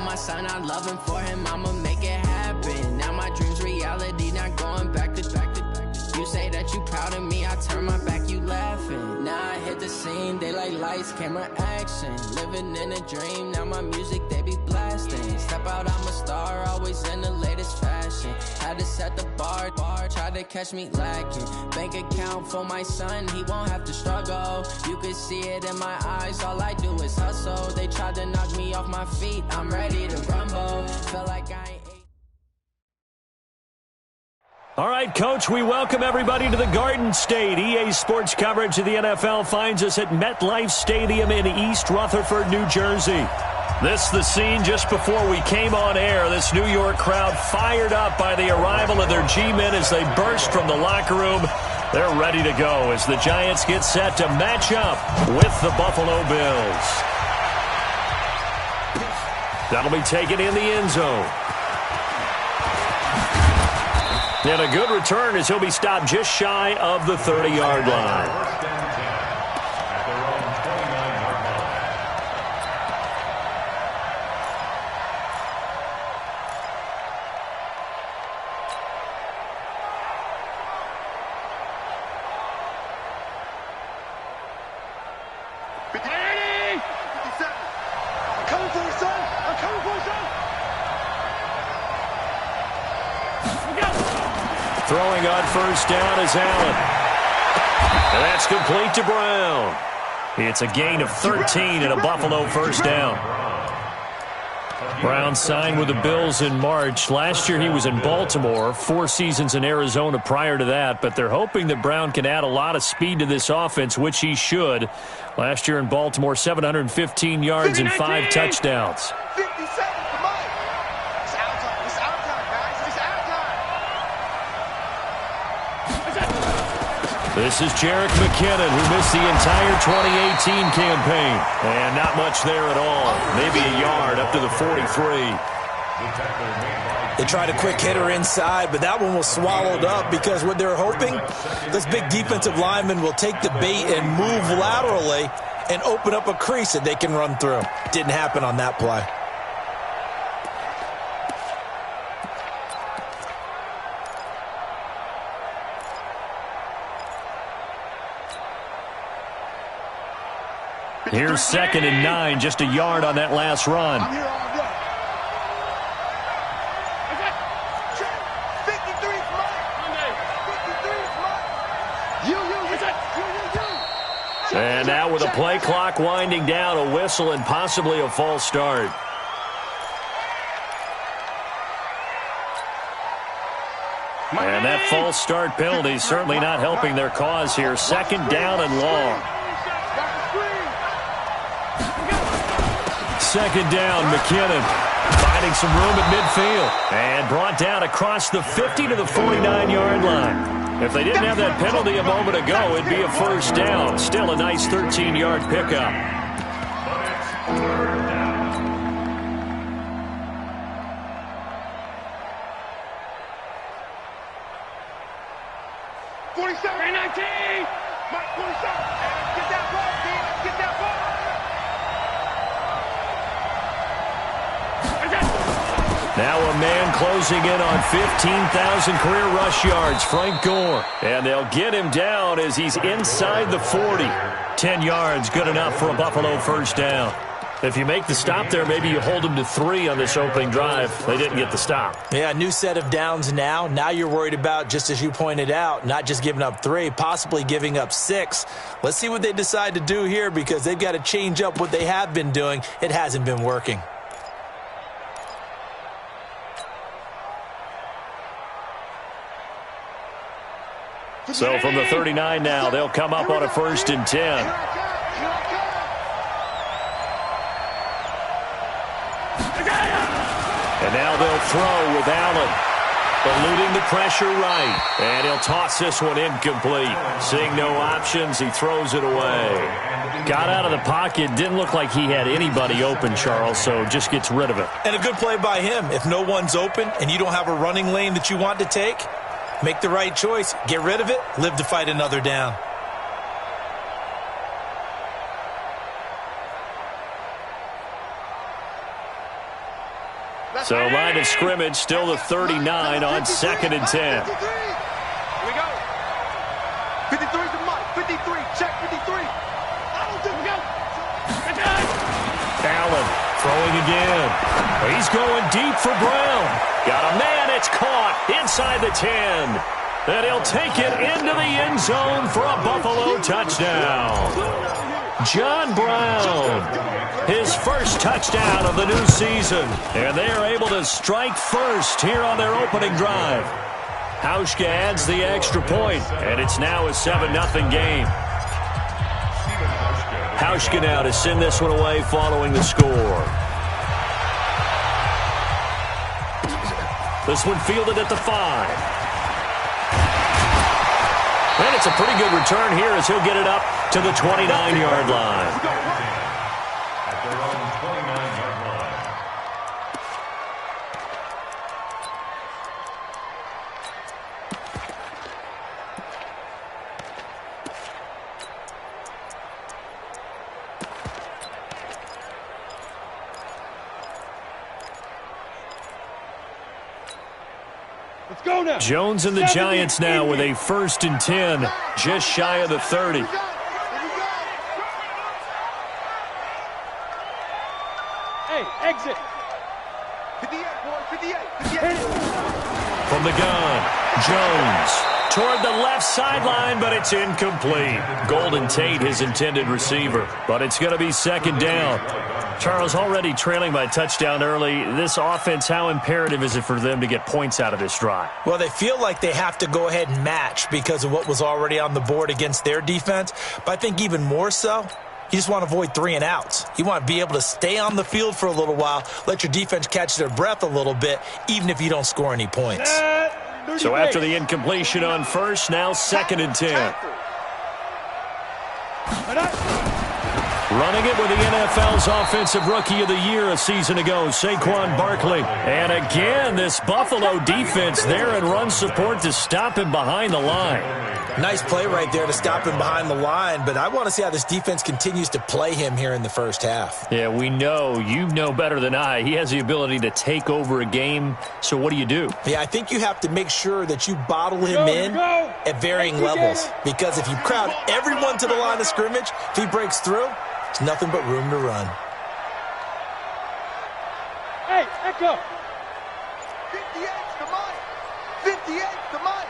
my son, I love him for him, I'ma make it happen. Now my dream's reality, not going back to back to back. You say that you proud of me, I turn my back, you laughing. Now I hit the scene, they like lights, camera, action. Living in a dream, now my music, they be blasting. Step out, I'm a star, always in the latest fashion. Had to set the bar, try to catch me lacking. Bank account for my son, he won't have to struggle. You could see it in my eyes, all I do is hustle. They tried to knock me off my feet, I'm ready to rumble. Feel like I ain't. All right, Coach, we welcome everybody to the Garden State. EA Sports coverage of the NFL finds us at MetLife Stadium in East Rutherford, New Jersey. This is the scene just before we came on air. This New York crowd fired up by the arrival of their G-men as they burst from the locker room. They're ready to go as the Giants get set to match up with the Buffalo Bills. That'll be taken in the end zone. And a good return as he'll be stopped just shy of the 30-yard line. Throwing on first down is Allen. And that's complete to Brown. It's a gain of 13 and a Buffalo first down. Brown signed with the Bills in March. Last year he was in Baltimore, 4 seasons in Arizona prior to that, but they're hoping that Brown can add a lot of speed to this offense, which he should. Last year in Baltimore, 715 yards and 5 touchdowns. This is Jerick McKinnon, who missed the entire 2018 campaign. And not much there at all. Maybe a yard up to the 43. They tried a quick hitter inside, but that one was swallowed up because what they're hoping, this big defensive lineman will take the bait and move laterally and open up a crease that they can run through. Didn't happen on that play. Here's 2nd and 9, just a yard on that last run. And now with a play clock winding down, a whistle and possibly a false start. And that false start penalty is certainly not helping their cause here. 2nd down and long. 2nd down, McKinnon finding some room at midfield and brought down across the 50 to the 49-yard line. If they didn't have that penalty a moment ago, it'd be a first down. Still a nice 13-yard pickup. Now a man closing in on 15,000 career rush yards, Frank Gore. And they'll get him down as he's inside the 40. 10 yards, good enough for a Buffalo first down. If you make the stop there, maybe you hold them to 3 on this opening drive. They didn't get the stop. Yeah, new set of downs now. Now you're worried about, just as you pointed out, not just giving up 3, possibly giving up 6. Let's see what they decide to do here because they've got to change up what they have been doing. It hasn't been working. So from the 39 now, they'll come up on a 1st and 10. And now they'll throw with Allen. Eluding the pressure right. And he'll toss this one incomplete. Seeing no options, he throws it away. Got out of the pocket. Didn't look like he had anybody open, Charles, so just gets rid of it. And a good play by him. If no one's open and you don't have a running lane that you want to take, make the right choice. Get rid of it. Live to fight another down. So line of scrimmage still the 39 on 2nd and 10. Here we go. 53 to Mike. 53. Check 53. Allen throwing again. He's going deep for Brown. Got a man. It's caught inside the 10. And he'll take it into the end zone for a Buffalo touchdown. John Brown, his first touchdown of the new season. And they are able to strike first here on their opening drive. Hauschka adds the extra point, and it's now a 7-0 game. Hauschka now to send this one away following the score. This one fielded at the 5. And it's a pretty good return here as he'll get it up to the 29-yard line. At their own 29-yard line. Let's go now. Jones and the Giants now with a 1st and 10, just shy of the 30. Hey, exit. 58, boy, 58. From the gun, Jones toward the left sideline, but it's incomplete. Golden Tate, his intended receiver, but it's going to be 2nd down. Charles, already trailing by a touchdown early. This offense, how imperative is it for them to get points out of this drive? Well, they feel like they have to go ahead and match because of what was already on the board against their defense. But I think even more so, you just want to avoid 3 and outs. You want to be able to stay on the field for a little while, let your defense catch their breath a little bit, even if you don't score any points. So after the incompletion on 1st, now 2nd and 10. Running it with the NFL's Offensive Rookie of the Year a season ago, Saquon Barkley. And again, this Buffalo defense there in run support to stop him behind the line. Nice play right there to stop him behind the line, but I want to see how this defense continues to play him here in the first half. Yeah, we know. You know better than I. He has the ability to take over a game, so what do you do? Yeah, I think you have to make sure that you bottle him in at varying levels, because if you crowd everyone to the line of scrimmage, if he breaks through, it's nothing but room to run. Hey, echo. 58 to Mike. 58 to Mike.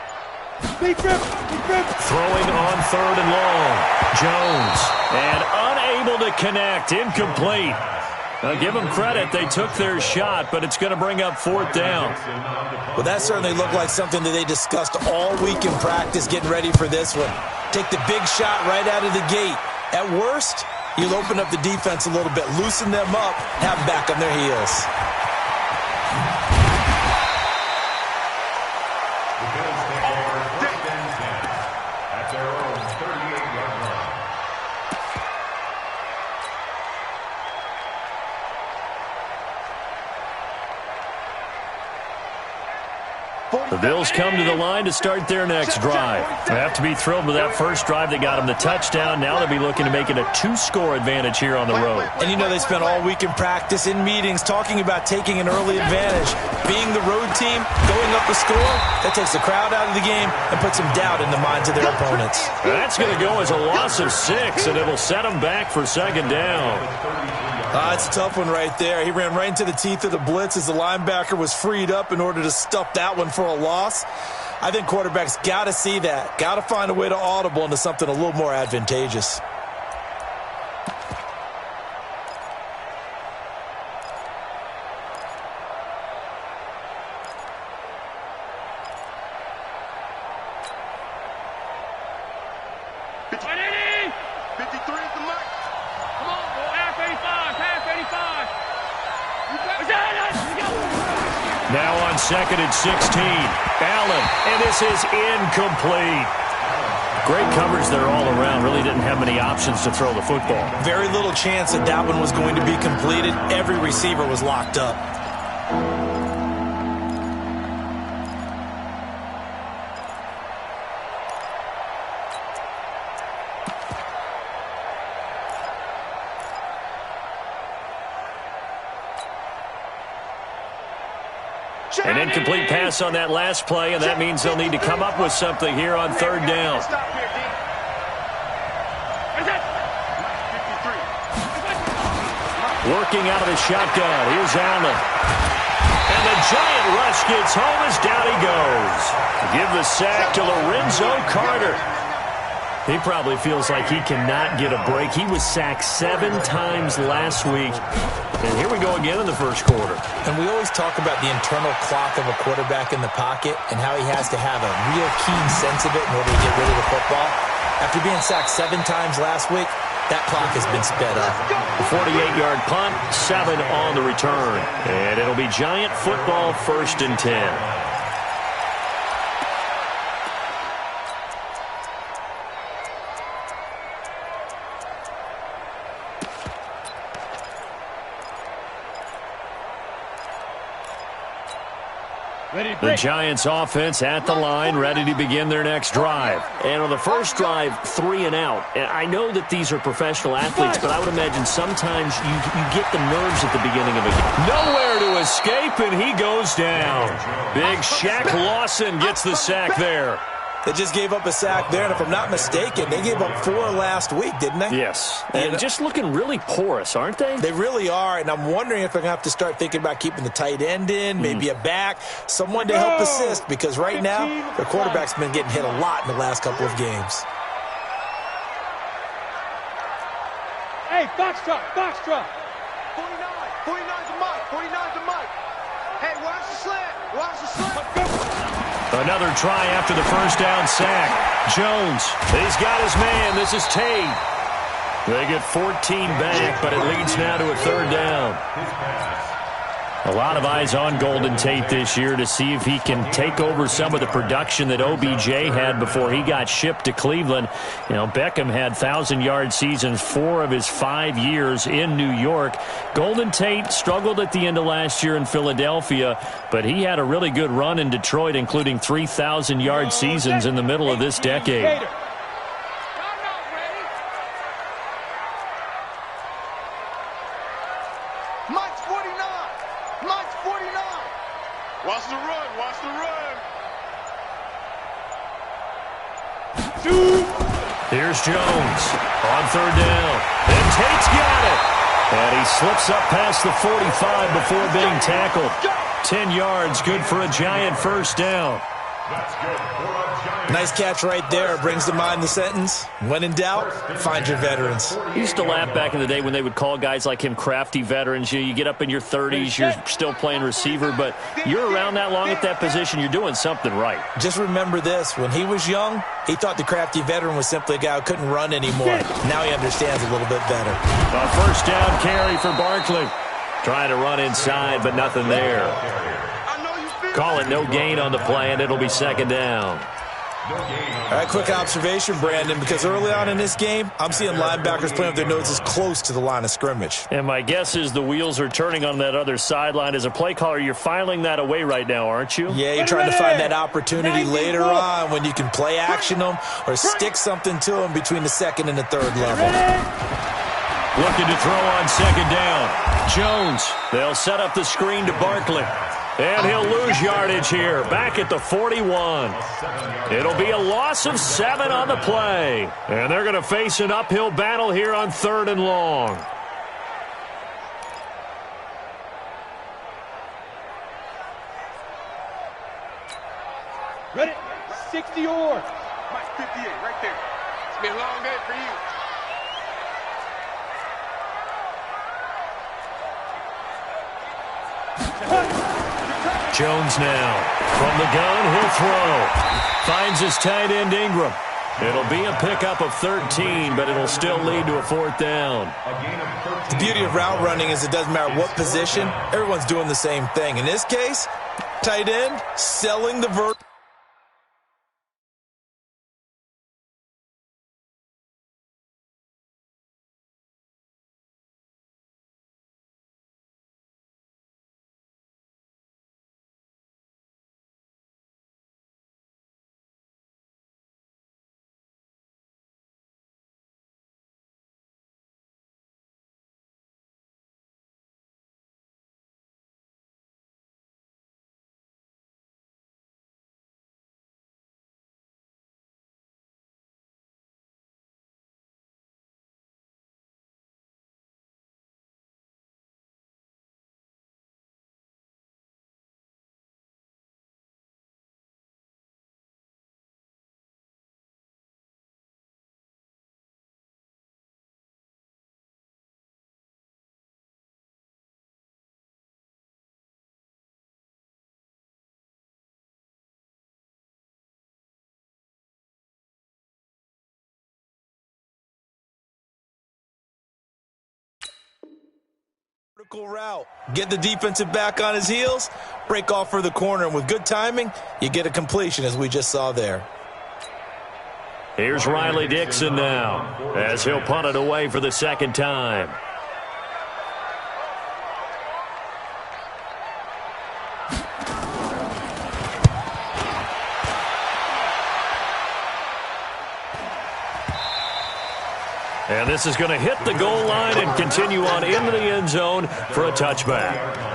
Deep rip. Throwing on 3rd and long. Jones. And unable to connect. Incomplete. Now, give them credit. They took their shot, but it's going to bring up 4th down. Well, that certainly looked like something that they discussed all week in practice getting ready for this one. Take the big shot right out of the gate. At worst, you'll open up the defense a little bit, loosen them up, have them back on their heels. The Bills take over 1st and 10 at their own 38-yard line. The Bills come to the line to start their next drive. They have to be thrilled with that first drive that got them the touchdown. Now they'll be looking to make it a 2-score advantage here on the road. And you know they spent all week in practice, in meetings, talking about taking an early advantage. Being the road team, going up the score, that takes the crowd out of the game and puts some doubt in the minds of their opponents. That's going to go as a loss of 6, and it'll set them back for 2nd down. It's a tough one right there. He ran right into the teeth of the blitz as the linebacker was freed up in order to stuff that one for a loss. I think quarterbacks got to see that. Got to find a way to audible into something a little more advantageous. Now on 2nd and 16. Allen, and this is incomplete. Great coverage there all around. Really didn't have many options to throw the football. Very little chance that that one was going to be completed. Every receiver was locked up. An incomplete pass on that last play, and that means they'll need to come up with something here on third down. Working out of the shotgun. Here's Allen. And the giant rush gets home as down he goes. Give the sack to Lorenzo Carter. He probably feels like he cannot get a break. He was sacked 7 times last week. And here we go again in the first quarter. And we always talk about the internal clock of a quarterback in the pocket and how he has to have a real keen sense of it in order to get rid of the football. After being sacked 7 times last week, that clock has been sped up. A 48-yard punt, 7 on the return. And it'll be Giant football, 1st and 10. The Giants offense at the line, ready to begin their next drive. And on the first drive, 3 and out. And I know that these are professional athletes, but I would imagine sometimes you get the nerves at the beginning of a game. Nowhere to escape, and he goes down. Big Shaq Lawson gets the sack there. They just gave up a sack there, and if I'm not mistaken, they gave up 4 last week, didn't they? Yes. And just looking really porous, aren't they? They really are, and I'm wondering if they're going to have to start thinking about keeping the tight end in, maybe a back, someone to help assist, because right now, their quarterback's been getting hit a lot in the last couple of games. Hey, Foxtrot, Foxtrot. 49's a Mike, 49's a Mike. Hey, watch the slant, watch the slant. Another try after the first down sack. Jones, he's got his man. This is Tate. They get 14 back, but it leads now to a 3rd down. A lot of eyes on Golden Tate this year to see if he can take over some of the production that OBJ had before he got shipped to Cleveland. You know, Beckham had 1,000-yard seasons 4 of his 5 years in New York. Golden Tate struggled at the end of last year in Philadelphia, but he had a really good run in Detroit, including 3,000-yard seasons in the middle of this decade. Watch the run, watch the run. Here's Jones on 3rd down. And Tate's got it. And he slips up past the 45 before being tackled. 10 yards, good for a Giant 1st down. That's good for a Giant. Nice catch right there. Brings to mind the sentence, when in doubt, find your veterans. I used to laugh back in the day when they would call guys like him crafty veterans. You get up in your 30s, you're still playing receiver, but you're around that long at that position, you're doing something right. Just remember this. When he was young, he thought the crafty veteran was simply a guy who couldn't run anymore. Now he understands a little bit better. A 1st down carry for Barkley. Trying to run inside, but nothing there. Call it no gain on the play, and it'll be 2nd down. All right, quick observation, Brandon, because early on in this game, I'm seeing linebackers playing with their noses close to the line of scrimmage. And my guess is the wheels are turning on that other sideline. As a play caller, you're filing that away right now, aren't you? Yeah, you're trying to find that opportunity later on when you can play action them or stick something to them between the 2nd and the 3rd level. Looking to throw on 2nd down. Jones, they'll set up the screen to Barkley. And he'll lose yardage here, back at the 41. It'll be a loss of 7 on the play. And they're going to face an uphill battle here on 3rd and long. Ready? 60 yards. Mike, 58, right there. It's been a long day for you. Jones now. From the gun, he'll throw. Finds his tight end, Ingram. It'll be a pickup of 13, but it'll still lead to a 4th down. The beauty of route running is it doesn't matter what position, everyone's doing the same thing. In this case, tight end, selling the vertical. Vertical route. Get the defensive back on his heels, break off for the corner, and with good timing, you get a completion as we just saw there. Here's Riley Dixon now as he'll punt it away for the second time. And this is going to hit the goal line and continue on into the end zone for a touchback.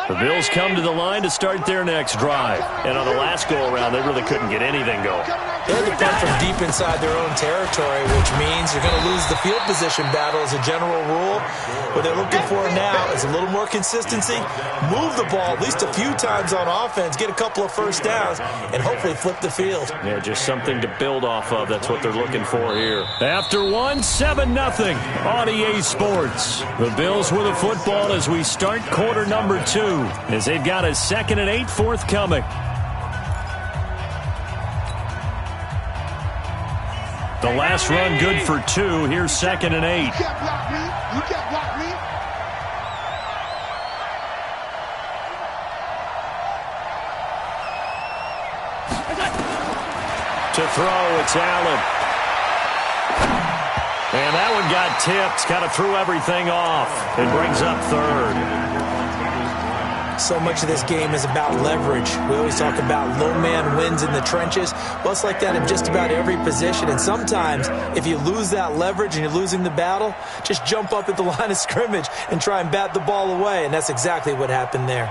The Bills come to the line to start their next drive. And on the last go-around, they really couldn't get anything going. They had to punt from deep inside their own territory, which means you're going to lose the field position battle as a general rule. What they're looking for now is a little more consistency, move the ball at least a few times on offense, get a couple of first downs, and hopefully flip the field. Yeah, just something to build off of. That's what they're looking for here. After 7-0 on EA Sports. The Bills with the football as we start quarter number 2, as they've got a 2nd and 8 forthcoming. The last run good for 2. Here's 2nd and 8. You can't block me. You can't block me. To throw, it's Allen. And that one got tipped. Kind of threw everything off. It brings up 3rd. So much of this game is about leverage. We always talk about low man wins in the trenches. Well, it's like that in just about every position. And sometimes, if you lose that leverage and you're losing the battle, just jump up at the line of scrimmage and try and bat the ball away. And that's exactly what happened there.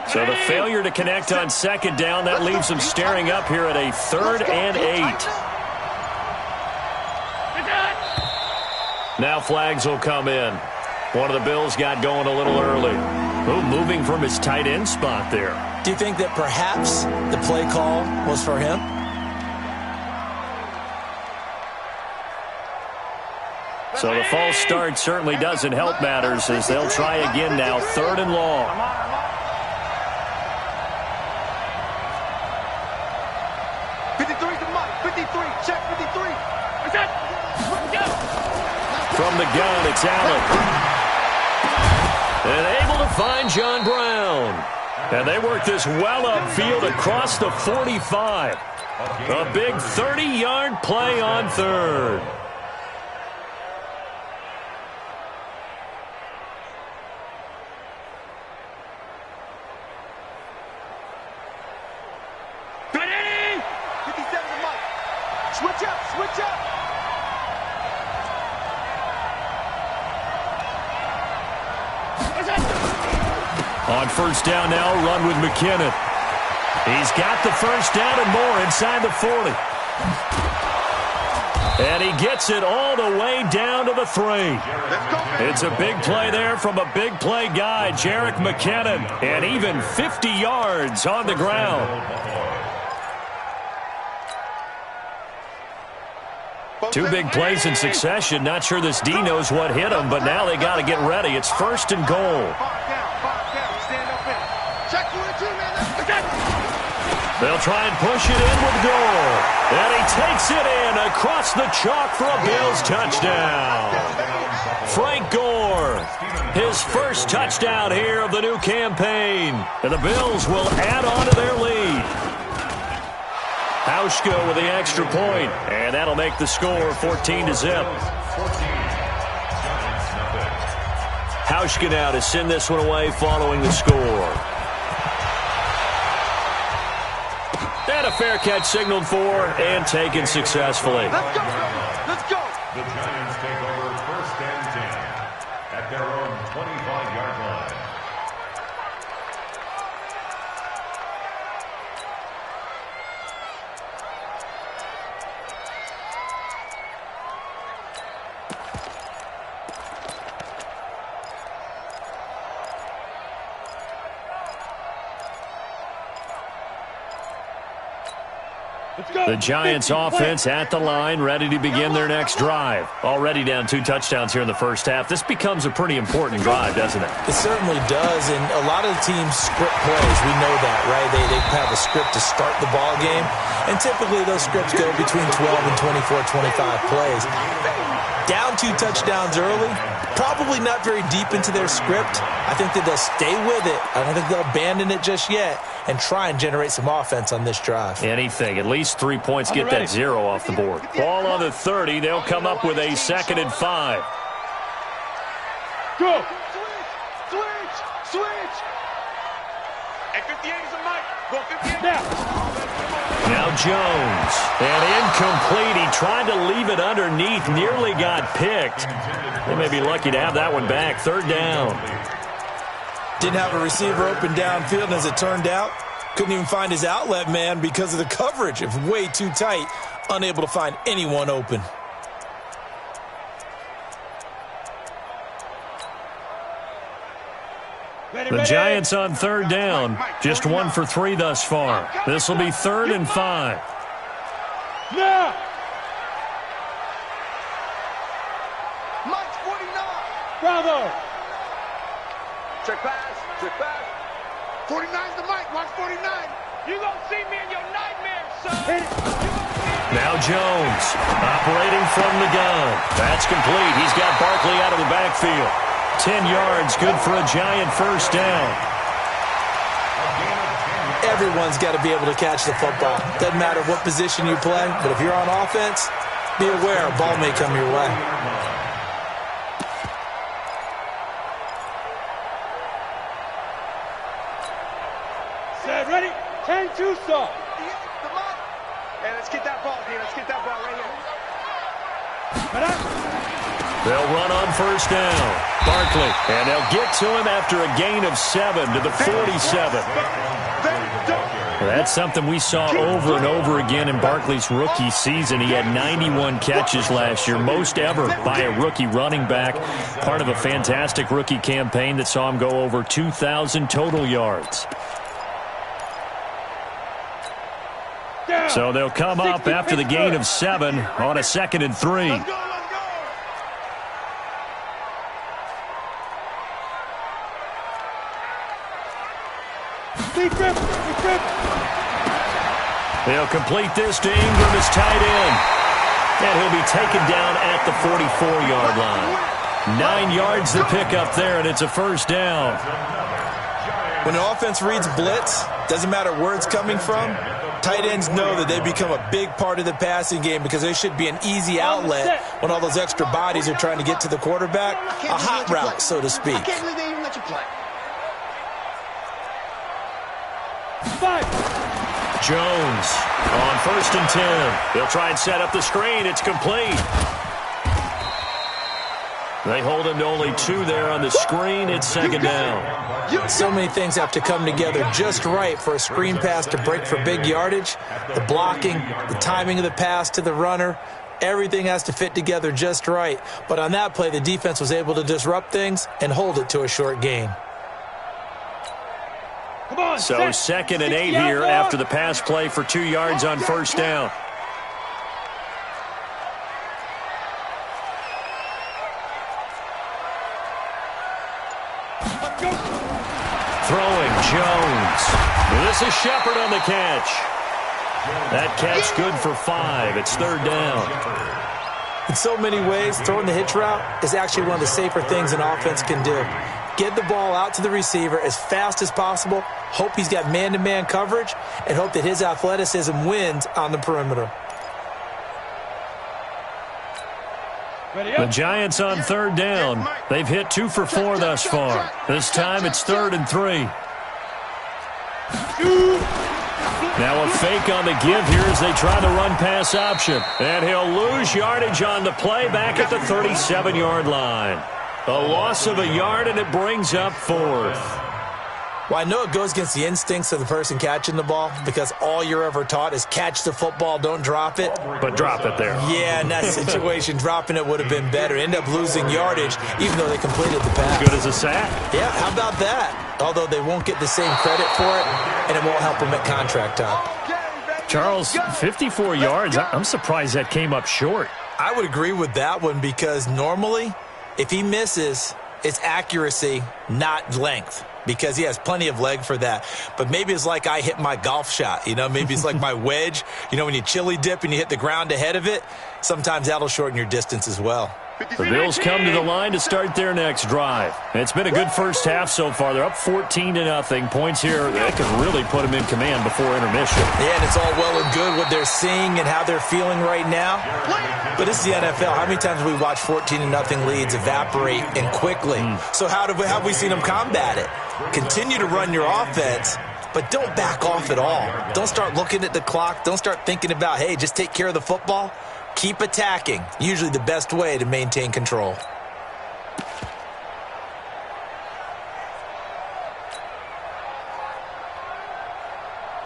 So the failure to connect on 2nd down, that leaves them staring up here at a 3rd and 8. Now flags will come in. One of the Bills got going a little early. Ooh, moving from his tight end spot there. Do you think that perhaps the play call was for him? So the false start certainly doesn't help matters as they'll try again now, 3rd and long. From the gun, it's Allen. And able to find John Brown. And they work this well upfield across the 45. A big 30-yard play on 3rd. Switch up, switch up. On 1st down now, run with McKinnon. He's got the 1st down and more inside the 40. And he gets it all the way down to the 3. It's a big play there from a big play guy, Jerick McKinnon. And even 50 yards on the ground. Two big plays in succession. Not sure this D knows what hit him, but now they got to get ready. It's 1st and goal. They'll try and push it in with goal. And he takes it in across the chalk for a Bills touchdown. Frank Gore, his first touchdown here of the new campaign. And the Bills will add on to their lead. Hauschka with the extra point, and that'll make the score 14-0. Hauschka now to send this one away following the score. And a fair catch signaled for and taken successfully. Let's go. Let's go. The Giants take over 1st and 10 at their own 25-yard line. The Giants offense at the line, ready to begin their next drive. Already down 2 touchdowns here in the first half. This becomes a pretty important drive, doesn't it? It certainly does, and a lot of the teams script plays. We know that, right? They have a script to start the ball game, and typically those scripts go between 12 and 24, 25 plays. Down 2 touchdowns early, probably not very deep into their script. I think that they'll stay with it. I don't think they'll abandon it just yet and try and generate some offense on this drive. Anything. At least 3 points. Get that 0 off the board. Ball on the 30. They'll come up with a 2nd and 5. Go! Switch! Hey, 58 is a mic. Go 58. Now Jones. And incomplete. He tried to leave it underneath. Nearly got picked. They may be lucky to have that one back. 3rd down. Didn't have a receiver open downfield, and as it turned out, couldn't even find his outlet man because of the coverage. It was way too tight. Unable to find anyone open. The Giants on 3rd down. Just 1 for 3 thus far. This will be 3rd and 5. Now! Mike's 49. Bravo! Check pass. 49's the mic. Watch 49. You gonna see me in your nightmares, son. Now Jones operating from the gun. That's complete. He's got Barkley out of the backfield. 10 yards, good for a Giant 1st down. Everyone's got to be able to catch the football. Doesn't matter what position you play, but if you're on offense, be aware a ball may come your way. Set, ready? 10-2 stop. Hey, let's get that ball, D. Let's get that ball right here. They'll run on 1st down. Barkley, and they'll get to him after a gain of 7 to the 47. That's something we saw over and over again in Barkley's rookie season. He had 91 catches last year, most ever by a rookie running back. Part of a fantastic rookie campaign that saw him go over 2,000 total yards. So they'll come up after the gain of 7 on a 2nd and 3. They'll complete this to Ingram as tight end. And he'll be taken down at the 44-yard line. 9 yards to pick up there, and it's a 1st down. When an offense reads blitz, doesn't matter where it's coming from, tight ends know that they become a big part of the passing game because they should be an easy outlet when all those extra bodies are trying to get to the quarterback. A hot route, so to speak. I can't believe they even let you play. 5. Jones on 1st and 10. They'll try and set up the screen. It's complete. They hold him to only 2 there on the screen. It's 2nd down. So many things have to come together just right for a screen pass to break for big yardage. The blocking, the timing of the pass to the runner, everything has to fit together just right. But on that play, the defense was able to disrupt things and hold it to a short gain. So 2nd and 8 here after the pass play for 2 yards on 1st down. Throwing Jones. This is Shepard on the catch. That catch good for 5. It's 3rd down. In so many ways, throwing the hitch route is actually one of the safer things an offense can do. Get the ball out to the receiver as fast as possible, hope he's got man-to-man coverage, and hope that his athleticism wins on the perimeter. The Giants on 3rd down. They've hit 2 for 4 thus far. This time it's 3rd and 3. Now a fake on the give here as they try the run-pass option. And he'll lose yardage on the play back at the 37-yard line. A loss of a yard, and it brings up 4th. Well, I know it goes against the instincts of the person catching the ball because all you're ever taught is catch the football, don't drop it. But drop it there. Yeah, in that situation, dropping it would have been better. End up losing yardage even though they completed the pass. As good as a sack. Yeah, how about that? Although they won't get the same credit for it, and it won't help them at contract time. Charles, 54 yards. I'm surprised that came up short. I would agree with that one because normally if he misses, it's accuracy, not length, because he has plenty of leg for that. But maybe it's like I hit my golf shot, maybe it's like my wedge. When you chili dip and you hit the ground ahead of it, sometimes that'll shorten your distance as well. The Bills come to the line to start their next drive. It's been a good first half so far. They're up 14-0. Points here that could really put them in command before intermission. Yeah, and it's all well and good what they're seeing and how they're feeling right now. But it's the NFL. How many times have we watched 14-0 leads evaporate and quickly? So how have we seen them combat it? Continue to run your offense, but don't back off at all. Don't start looking at the clock. Don't start thinking about, hey, just take care of the football. Keep attacking. Usually the best way to maintain control.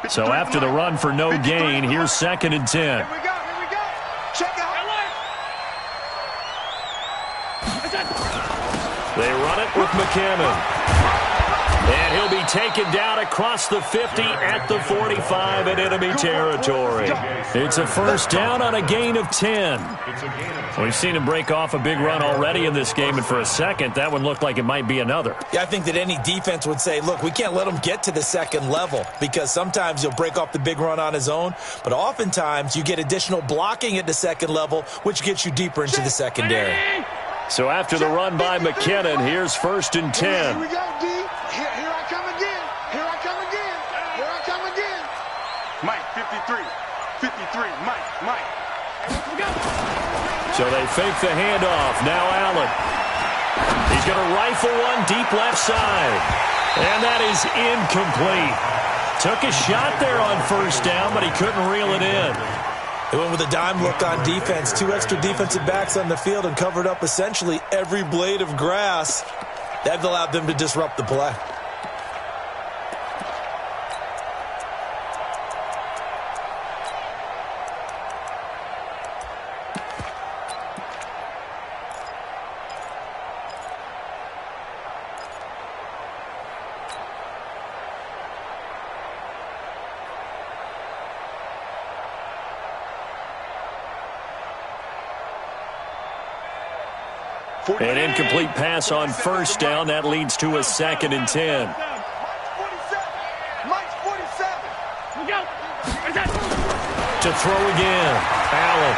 So after the run for no gain, here's 2nd and 10. Here we go. Check it out. They run it with McKinnon. And he'll be taken down across the 50 at the 45 in enemy territory. It's a first down on a gain of 10. We've seen him break off a big run already in this game, and for a second, that one looked like it might be another. Yeah, I think that any defense would say, look, we can't let him get to the second level because sometimes he'll break off the big run on his own, but oftentimes you get additional blocking at the second level, which gets you deeper into the secondary. So after the run by McKinnon, here's 1st and 10. Here we go, D. Here I come again. Here I come again. Here I come again. Mike, 53. 53. Mike. Here we go. So they fake the handoff. Now Allen. He's going to rifle one deep left side. And that is incomplete. Took a shot there on first down, but he couldn't reel it in. They went with a dime look on defense. 2 extra defensive backs on the field and covered up essentially every blade of grass. That allowed them to disrupt the play. An incomplete pass on first down. That leads to a 2nd and 10. Mike's 47. To throw again. Allen.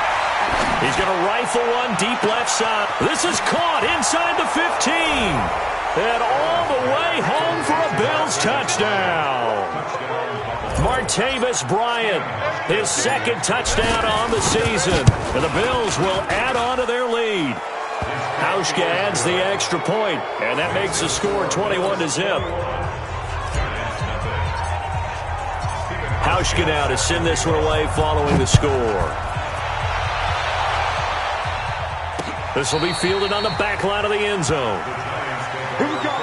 He's going to rifle one deep left side. This is caught inside the 15. And all the way home for a Bills touchdown. Martavis Bryant, his 2nd touchdown on the season. And the Bills will add on to their lead. Hauschka adds the extra point, and that makes the score 21-0. Hauschka now to send this one away following the score. This will be fielded on the back line of the end zone. Here we go.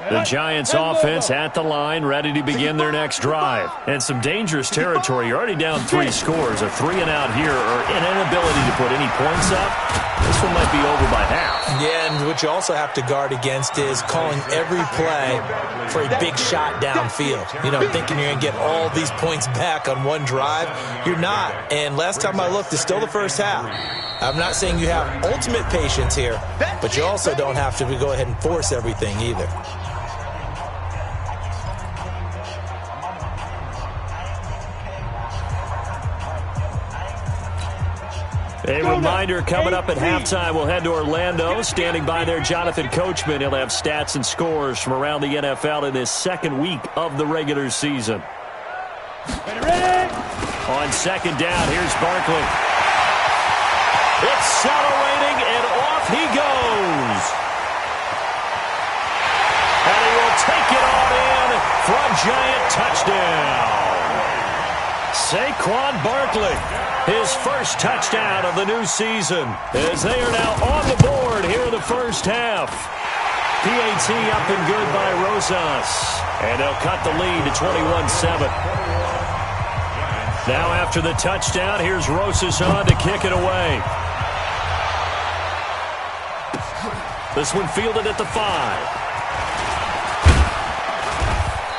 The Giants offense at the line, ready to begin their next drive. And some dangerous territory. You're already down 3 scores. A 3-and-out here, or an inability to put any points up. This one might be over by half. Yeah, and what you also have to guard against is calling every play for a big shot downfield. Thinking you're going to get all these points back on one drive. You're not. And last time I looked, it's still the first half. I'm not saying you have ultimate patience here, but you also don't have to go ahead and force everything either. A reminder coming up at halftime. We'll head to Orlando. Standing by there, Jonathan Coachman. He'll have stats and scores from around the NFL in this 2nd week of the regular season. Ready? On 2nd down, here's Barkley. Accelerating, and off he goes. And he will take it on in for a Giant touchdown. Saquon Barkley, his first touchdown of the new season, as they are now on the board here in the first half. PAT up and good by Rosas, and they'll cut the lead to 21-7. Now after the touchdown, here's Rosas on to kick it away. This one fielded at the 5.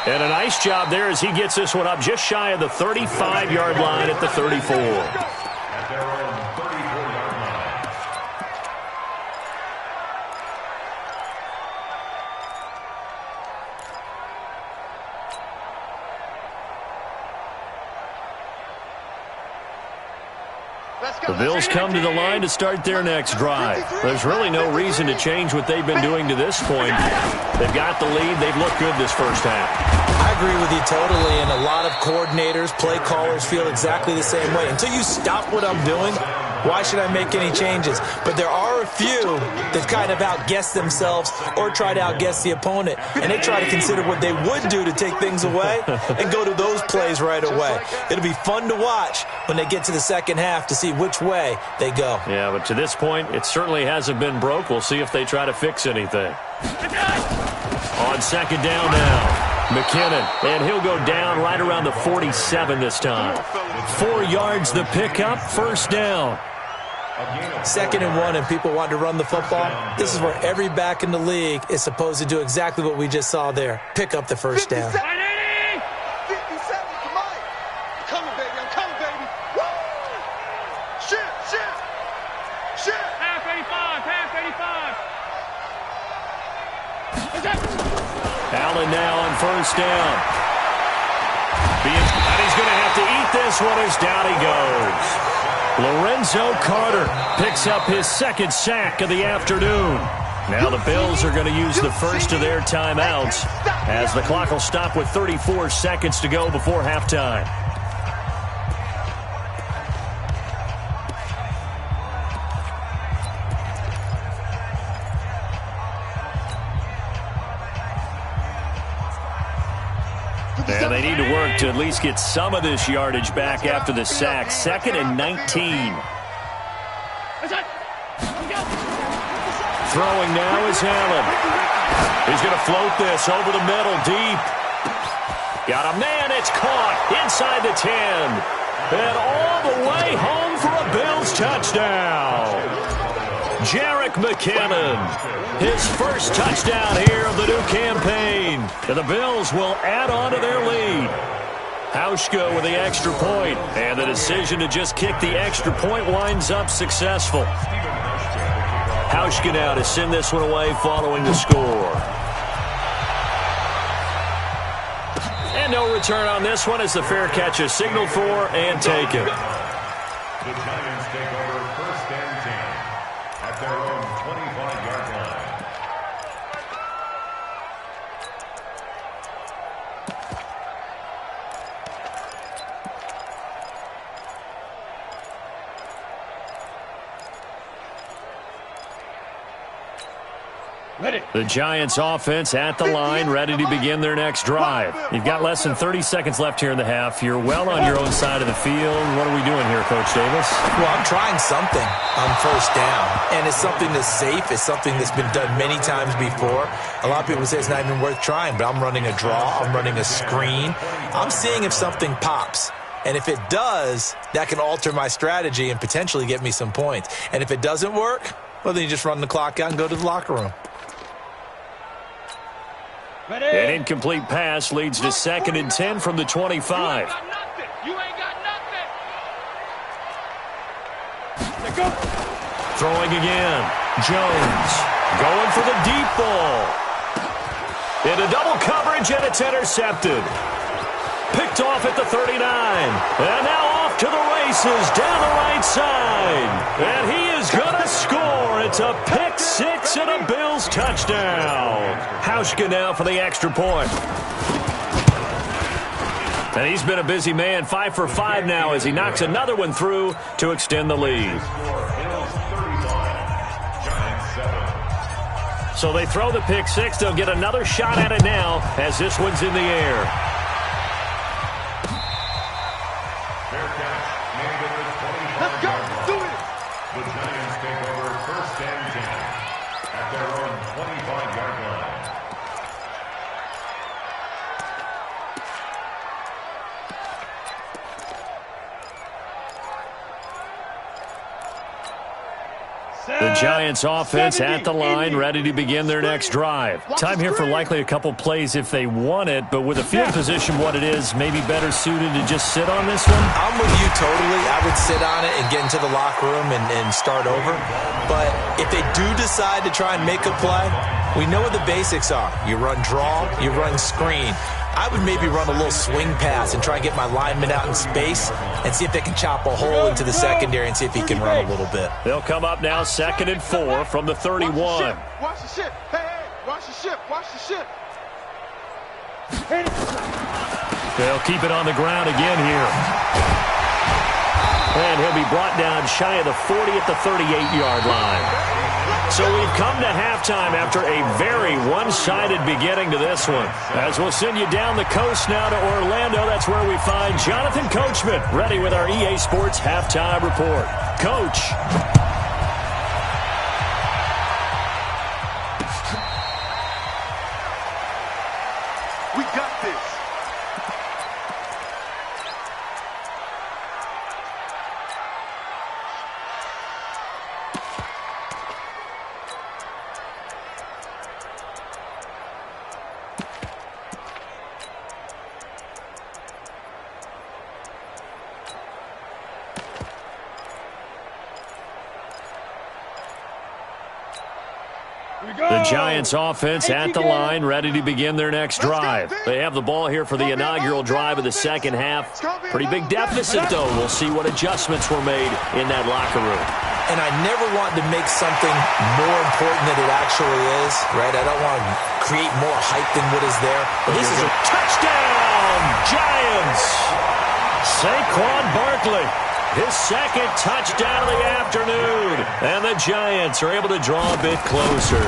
And a nice job there as he gets this one up just shy of the 35-yard line at the 34. At their own 34-yard line. The Bills come to the line to start their next drive. There's really no reason to change what they've been doing to this point. They've got the lead. They've looked good this first half. I agree with you totally, and a lot of coordinators, play callers feel exactly the same way. Until you stop what I'm doing, why should I make any changes? But there are a few that kind of outguess themselves or try to outguess the opponent, and they try to consider what they would do to take things away and go to those plays right away. It'll be fun to watch when they get to the second half to see which way they go. Yeah, but to this point, it certainly hasn't been broke. We'll see if they try to fix anything. On second down now, McKinnon, and he'll go down right around the 47 this time. 4 yards the pickup, first down. 2nd and 1, and people want to run the football. This is where every back in the league is supposed to do exactly what we just saw there. Pick up the first down. 57, come on. I'm coming, baby. I'm coming, baby. Woo! Shit. Half 85. Allen now on first down. And he's going to have to eat this one as down he goes. Lorenzo Carter picks up his second sack of the afternoon. Now the Bills are going to use the first of their timeouts as the clock will stop with 34 seconds to go before halftime. And they need to work to at least get some of this yardage back after the sack. 2nd and 19. Throwing now is Allen. He's going to float this over the middle deep. Got a man. It's caught inside the 10. And all the way home for a Bills touchdown. Jarek McKinnon, his first touchdown here of the new campaign. And the Bills will add on to their lead. Hauschka with the extra point, and the decision to just kick the extra point winds up successful. Hauschka now to send this one away following the score. And no return on this one as the fair catch is signaled for and taken. The Giants take over 1st and 10 at their own 25-yard line. The Giants offense at the line, ready to begin their next drive. You've got less than 30 seconds left here in the half. You're well on your own side of the field. What are we doing here, Coach Davis? Well, I'm trying something on first down, and it's something that's safe. It's something that's been done many times before. A lot of people say it's not even worth trying, but I'm running a draw. I'm running a screen. I'm seeing if something pops. And if it does, that can alter my strategy and potentially get me some points. And if it doesn't work, well, then you just run the clock out and go to the locker room. An incomplete pass leads to 2nd and 10 from the 25. You ain't got nothing. Throwing again. Jones going for the deep ball. Into double coverage, and it's intercepted. Picked off at the 39. And now off to the races down the right side. And he is going to score. It's a pick six and a Bills touchdown. Hauschka now for the extra point. And he's been a busy man, 5 for 5 now as he knocks another one through to extend the lead. So they throw the pick six. They'll get another shot at it now as this one's in the air. Giants offense at the line, ready to begin their next drive. Time here for likely a couple plays if they want it, but with the field position what it is, maybe better suited to just sit on this one? I'm with you totally. I would sit on it and get into the locker room and start over. But if they do decide to try and make a play, we know what the basics are. You run draw, you run screen. I would maybe run a little swing pass and try and get my lineman out in space and see if they can chop a hole into the secondary and see if he can run a little bit. They'll come up now 2nd and 4 from the 31. Watch the ship. Hey, watch the ship. Watch the ship. They'll keep it on the ground again here. And he'll be brought down shy of the 40 at the 38-yard line. So we've come to halftime after a very one-sided beginning to this one. As we'll send you down the coast now to Orlando, that's where we find Jonathan Coachman, ready with our EA Sports Halftime Report. Coach. We got this. The Giants offense at the line, ready to begin their next drive. They have the ball here for the inaugural drive of the second half. Pretty big deficit, though. We'll see what adjustments were made in that locker room. And I never want to make something more important than it actually is, right? I don't want to create more hype than what is there. But this is a touchdown, Giants! Saquon Barkley. His second touchdown of the afternoon. And the Giants are able to draw a bit closer.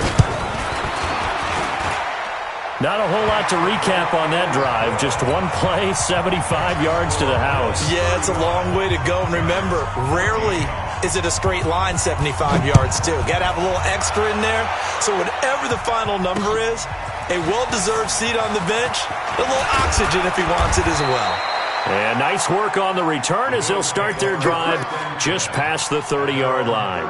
Not a whole lot to recap on that drive. Just one play, 75 yards to the house. Yeah, it's a long way to go. And remember, rarely is it a straight line 75 yards, too. Got to have a little extra in there. So whatever the final number is, a well-deserved seat on the bench, a little oxygen if he wants it as well. And nice work on the return as they'll start their drive just past the 30-yard line.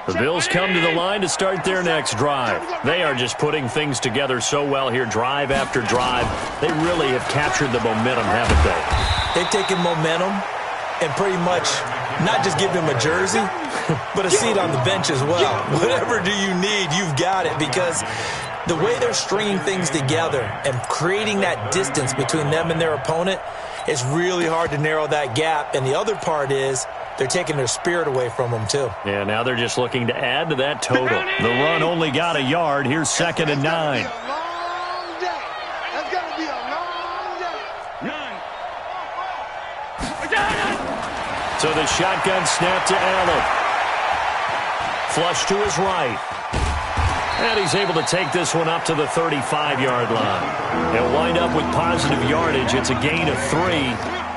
The Bills come to the line to start their next drive. They are just putting things together so well here, drive after drive. They really have captured the momentum, haven't they? They've taken momentum and pretty much not just give him a jersey, but a seat on the bench as well. Whatever do you need, you've got it, because the way they're stringing things together and creating that distance between them and their opponent, it's really hard to narrow that gap. And the other part is they're taking their spirit away from them, too. Yeah, now they're just looking to add to that total. The run only got a yard. Here's 2nd and 9. So the shotgun snap to Allen. Flush to his right. And he's able to take this one up to the 35-yard line. He'll wind up with positive yardage. It's a gain of 3,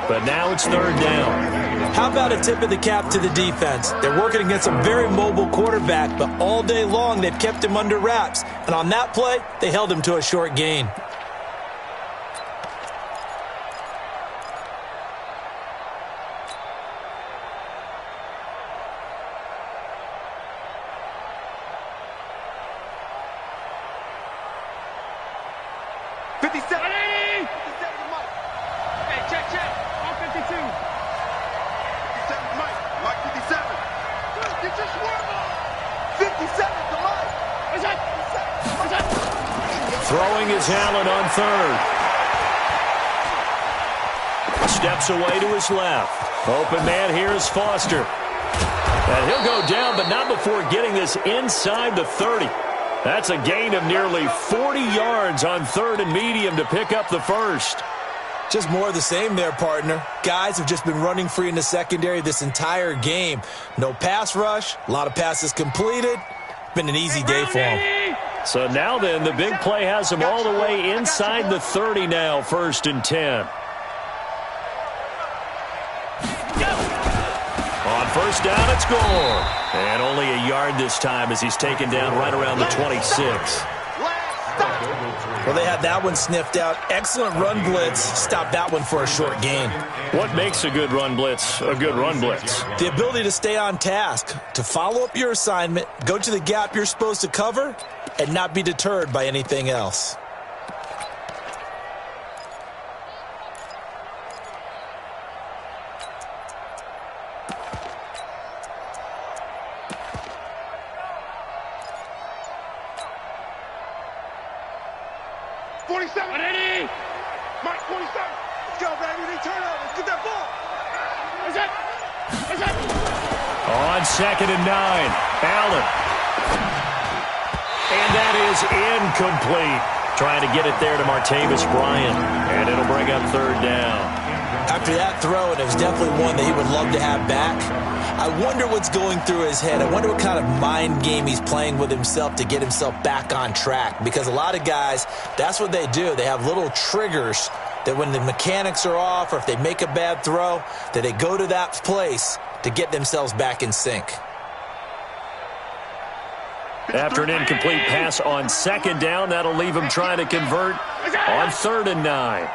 but now it's 3rd down. How about a tip of the cap to the defense? They're working against a very mobile quarterback, but all day long they've kept him under wraps. And on that play, they held him to a short gain. Throwing is Allen on 3rd. Steps away to his left. Open man here is Foster. And he'll go down, but not before getting this inside the 30. That's a gain of nearly 40 yards on 3rd and medium to pick up the first. Just more of the same there, partner. Guys have just been running free in the secondary this entire game. No pass rush, a lot of passes completed. Been an easy day for them. So now then, the big play has him all the way inside the 30 now, 1st and 10. On 1st down, it's gone. And only a yard this time as he's taken down right around the 26. Well, they had that one sniffed out. Excellent run blitz. Stopped that one for a short gain. What makes a good run blitz a good run blitz? The ability to stay on task, to follow up your assignment, go to the gap you're supposed to cover, and not be deterred by anything else. On 2nd and 9, Allen. And that is incomplete. Trying to get it there to Martavis Bryant. And it'll bring up 3rd down. After that throw, and it was definitely one that he would love to have back, I wonder what's going through his head. I wonder what kind of mind game he's playing with himself to get himself back on track. Because a lot of guys, that's what they do. They have little triggers that when the mechanics are off or if they make a bad throw, that they go to that place to get themselves back in sync. After an incomplete pass on 2nd down, that'll leave him trying to convert on 3rd and 9.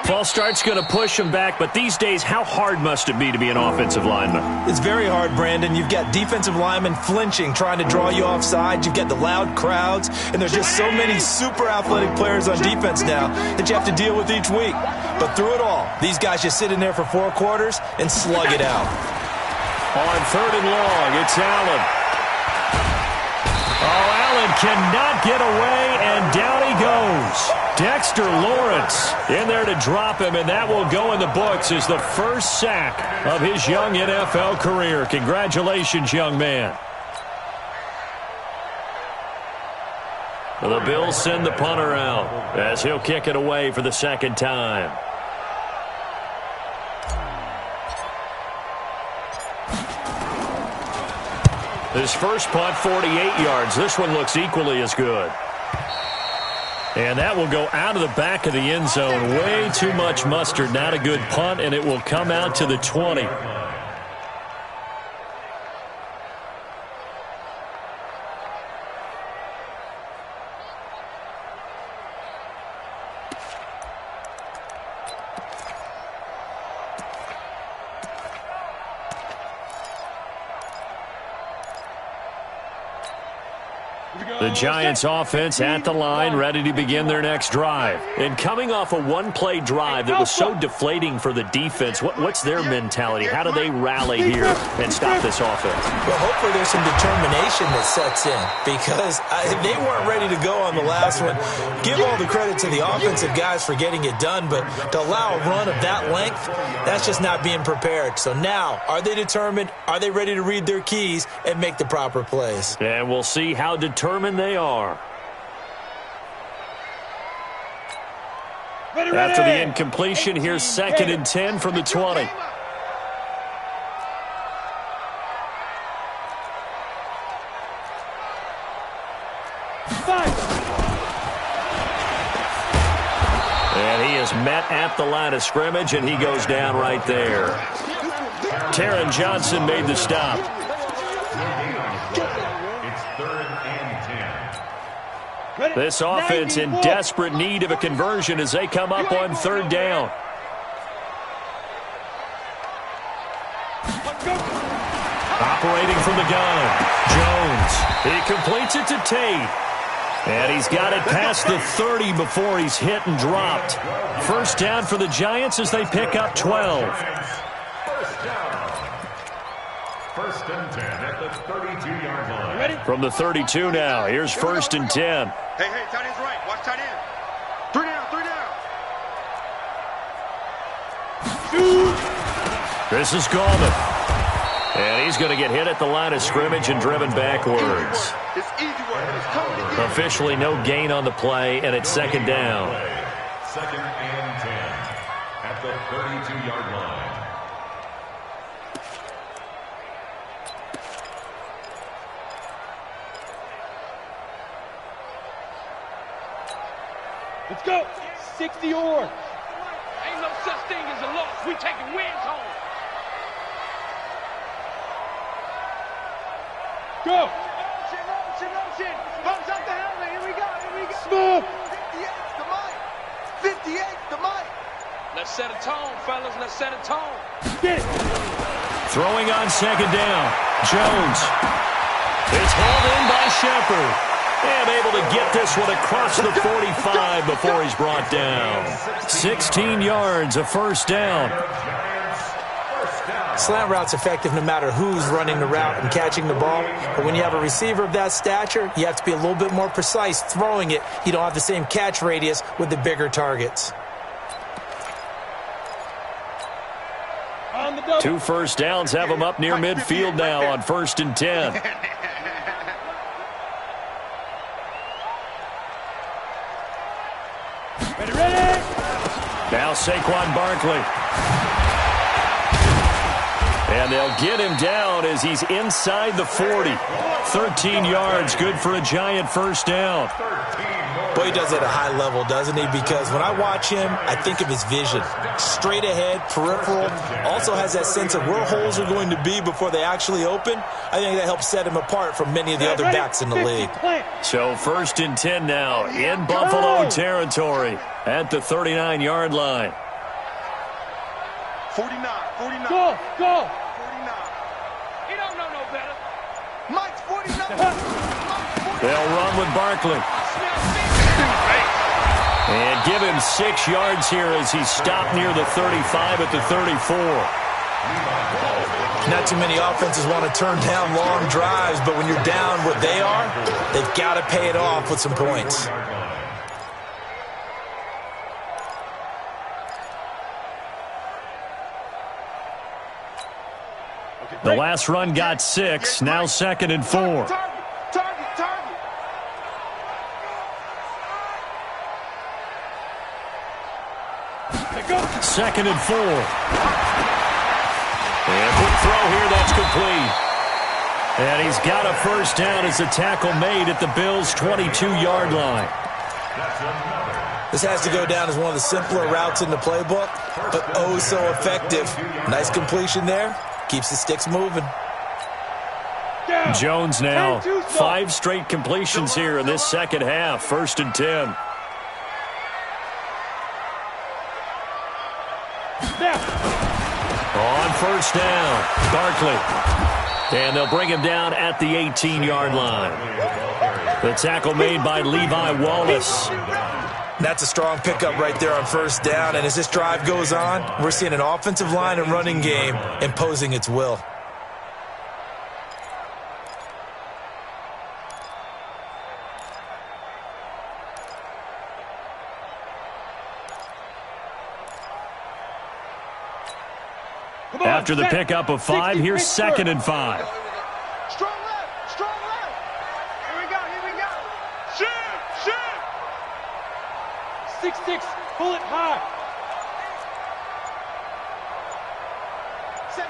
False start's going to push him back, but these days, how hard must it be to be an offensive lineman? It's very hard, Brandon. You've got defensive linemen flinching, trying to draw you offside. You've got the loud crowds, and there's just so many super athletic players on defense now that you have to deal with each week. But through it all, these guys just sit in there for 4 quarters and slug it out. On 3rd and long, it's Allen. Oh, Allen cannot get away, and down he goes. Dexter Lawrence in there to drop him, and that will go in the books as the first sack of his young NFL career. Congratulations, young man. The Bills send the punter out as he'll kick it away for the 2nd time. His first punt, 48 yards. This one looks equally as good. And that will go out of the back of the end zone. Way too much mustard. Not a good punt, and it will come out to the 20. The Giants offense at the line, ready to begin their next drive. And coming off a one-play drive that was so deflating for the defense, what's their mentality? How do they rally here and stop this offense? Well, hopefully there's some determination that sets in because they weren't ready to go on the last one. Give all the credit to the offensive guys for getting it done, but to allow a run of that length, that's just not being prepared. So now, are they determined? Are they ready to read their keys and make the proper plays? And we'll see how determined they are. After the incompletion, here's 2nd and 10 from the 20. And he is met at the line of scrimmage, and he goes down right there. Taron Johnson made the stop. This offense in desperate need of a conversion as they come up on 3rd down. Operating from the gun, Jones. He completes it to Tate. And he's got it past the 30 before he's hit and dropped. 1st down for the Giants as they pick up 12. 1st and 10 at the 32-yard line. Ready? From the 32 now, here's 1st and 10. Hey, tight end's right. Watch tight end. 3 down. This is Gallman. And he's going to get hit at the line of scrimmage and driven backwards. It's easy work, and it's coming together. Officially no gain on the play, and it's 2nd down. 2nd and 10 at the 32-yard line. Let's go. 60 or. Ain't no such thing as a loss. We taking wins home. Go. Motion. Bumps up the helmet. Here we go. Smooth. 58's the mic. 58's the mic. Let's set a tone, fellas. Let's set a tone. Get it. Throwing on second down. Jones. It's hauled in by Shepard. And able to get this one across the 45 before he's brought down. 16 yards, a first down. Slant route's effective no matter who's running the route and catching the ball. But when you have a receiver of that stature, you have to be a little bit more precise throwing it. You don't have the same catch radius with the bigger targets. 2 first downs have him up near midfield now on 1st and 10. Ready. Now Saquon Barkley. And they'll get him down as he's inside the 40. 13 yards, good for a giant first down. Boy, he does it at a high level, doesn't he? Because when I watch him, I think of his vision. Straight ahead, peripheral. Also has that sense of where holes are going to be before they actually open. I think that helps set him apart from many of the other backs in the league. So 1st and 10 now in Buffalo territory at the 39-yard line. 49. Go. 49. He don't know no better. Mike's 49. They'll run with Barkley. And give him 6 yards here as he's stopped near the 35 at the 34. Not too many offenses want to turn down long drives, but when you're down what they are, they've got to pay it off with some points. The last run got 6, now 2nd and 4. Target. 2nd and 4. And quick throw here, that's complete. And he's got a first down as a tackle made at the Bills' 22-yard line. This has to go down as one of the simpler routes in the playbook, but oh so effective. Nice completion there. Keeps the sticks moving. Jones now. 5 straight completions here in this second half. 1st and 10. On first down, Barkley. And they'll bring him down at the 18-yard line. The tackle made by Levi Wallace. That's a strong pickup right there on first down. And as this drive goes on, we're seeing an offensive line and running game imposing its will. After the pickup of 5, here's 2nd and 5. Strong left. Here we go. Shoot. 6-6, pull it high. Safe.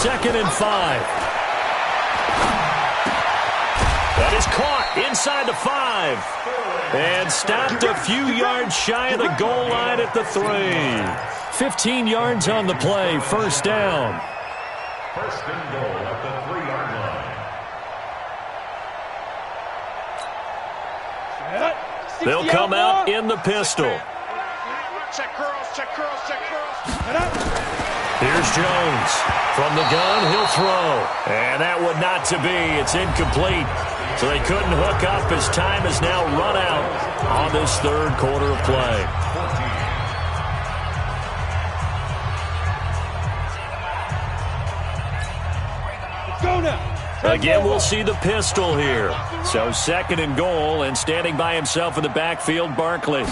2nd and 5. That is caught inside the 5. And stopped a few yards shy of the goal line at the 3. 15 yards on the play, first down. 1st and goal at the 3-yard line. They'll come out in the pistol. Check curls. Here's Jones. From the gun, he'll throw. And that would not to be. It's incomplete. So they couldn't hook up as time has now run out on this 3rd quarter of play. Go now. Again, we'll see the pistol here. So 2nd and goal, and standing by himself in the backfield, Barkley.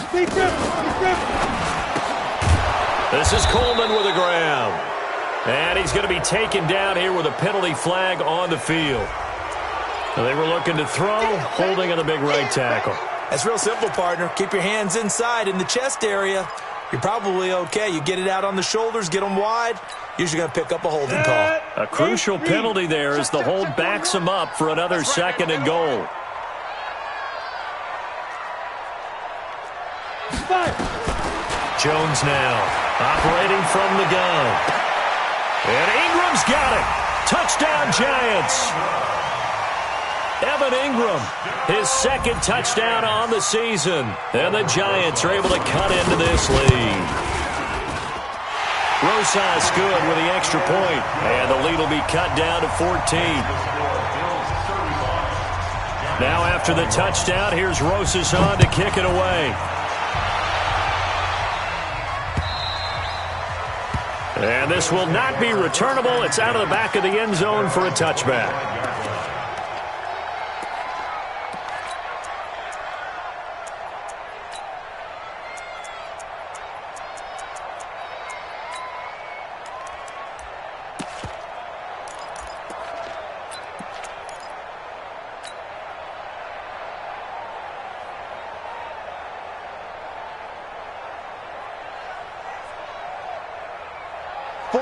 This is Coleman with a grab. And he's going to be taken down here with a penalty flag on the field. They were looking to throw, holding on the big right tackle. That's real simple, partner. Keep your hands inside in the chest area. You're probably okay. You get it out on the shoulders, get them wide. Usually going to pick up a holding call. A crucial penalty there as the hold backs him up for another 2nd and goal. Jones now operating from the gun. And Ingram's got it. Touchdown, Giants. Evan Ingram, his second touchdown on the season. And the Giants are able to cut into this lead. Rosas good with the extra point. And the lead will be cut down to 14. Now after the touchdown, here's Rosas on to kick it away. And this will not be returnable. It's out of the back of the end zone for a touchback.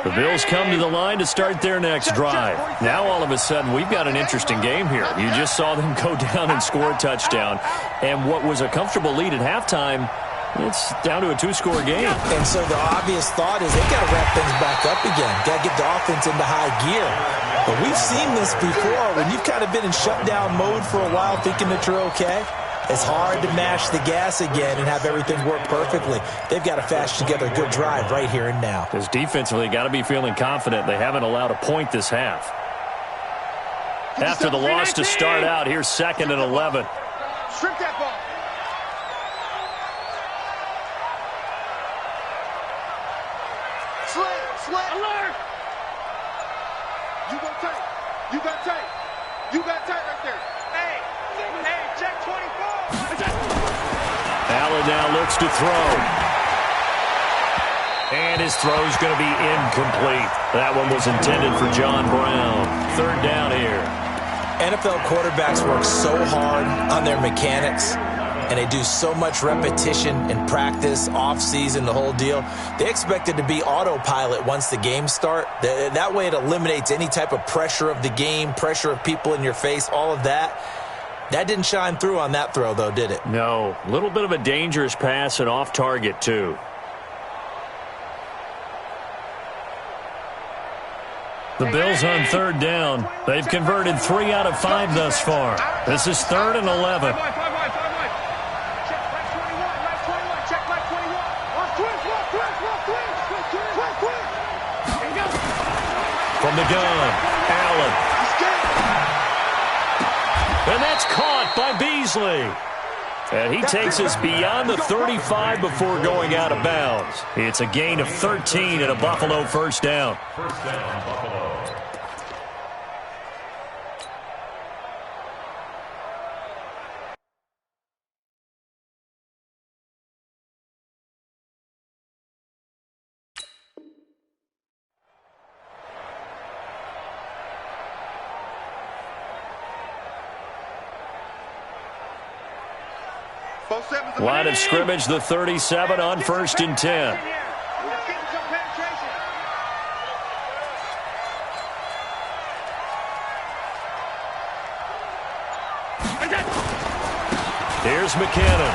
The Bills come to the line to start their next drive. Now all of a sudden we've got an interesting game here. You just saw them go down and score a touchdown. And what was a comfortable lead at halftime, it's down to a two-score game. And so the obvious thought is they got to wrap things back up again. Got to get the offense into high gear. But we've seen this before. When you've kind of been in shutdown mode for a while thinking that you're okay, it's hard to mash the gas again and have everything work perfectly. They've got to fashion together a good drive right here and now. Because defensively, got to be feeling confident. They haven't allowed a point this half. After the loss to start out, here's 2nd and 11. Strip that ball. Slant. Alert. You got tight. You got tight right there. Hey, check 24. Allen now looks to throw. And his throw's going to be incomplete. That one was intended for John Brown. 3rd down here. NFL quarterbacks work so hard on their mechanics, and they do so much repetition in practice, off-season, the whole deal. They expect it to be autopilot once the games start. That way it eliminates any type of pressure of the game, pressure of people in your face, all of that. That didn't shine through on that throw, though, did it? No. A little bit of a dangerous pass and off target, too. The Bills on 3rd down. They've converted 3 out of 5 thus far. This is 3rd and 11. From the gun, Allen. And that's caught by Beasley. And he takes us beyond the 35 before going out of bounds. It's a gain of 13 and a Buffalo first down. First down, Buffalo. Line of scrimmage, the 37 on 1st and 10. Here's McKinnon.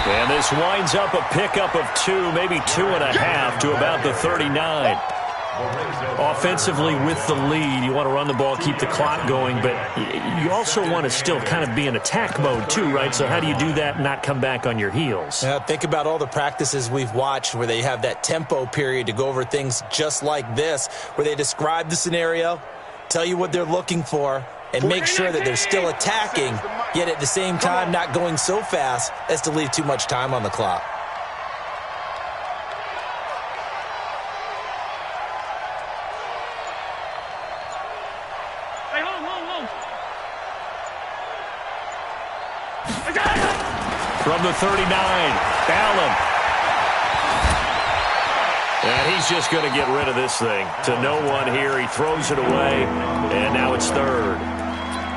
And this winds up a pickup of 2, maybe 2.5 to about the 39. Offensively with the lead, you want to run the ball, keep the clock going, but you also want to still kind of be in attack mode too, right? So how do you do that and not come back on your heels? Think about all the practices we've watched where they have that tempo period to go over things just like this, where they describe the scenario, tell you what they're looking for, and make sure that they're still attacking, yet at the same time not going so fast as to leave too much time on the clock. From the 39, Allen. And he's just going to get rid of this thing. To no one here. He throws it away, and now it's 3rd.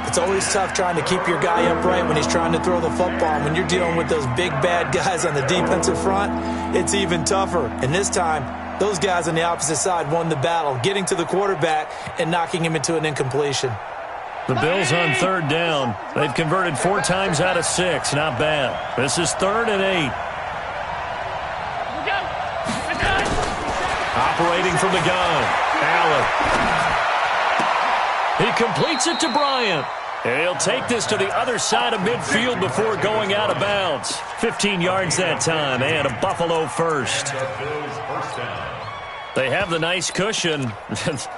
It's always tough trying to keep your guy upright when he's trying to throw the football. When you're dealing with those big, bad guys on the defensive front, it's even tougher. And this time, those guys on the opposite side won the battle, getting to the quarterback and knocking him into an incompletion. The Bills on 3rd down. They've converted 4 times out of 6. Not bad. This is 3rd and 8. Operating from the gun, Allen. He completes it to Bryant. And he'll take this to the other side of midfield before going out of bounds. 15 yards that time, and a Buffalo first. They have the nice cushion.